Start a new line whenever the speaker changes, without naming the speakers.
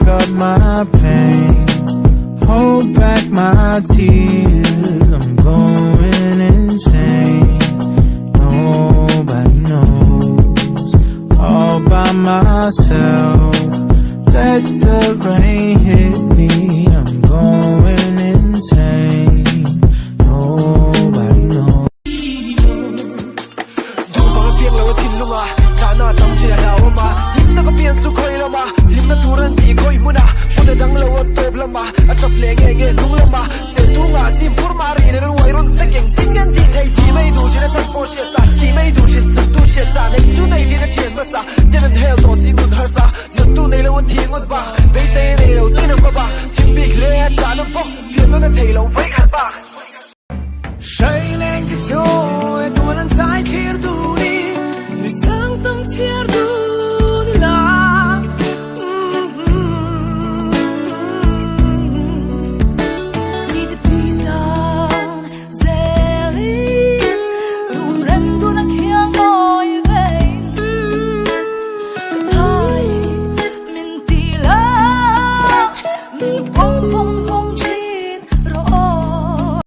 up my pain, hold back my tears. I'm going insane. Nobody knows. All by myself. Let the rain hit me. I'm going insane. Nobody knows.
Hãy subscribe cho kênh Ghiền Mì Gõ để không bỏ lỡ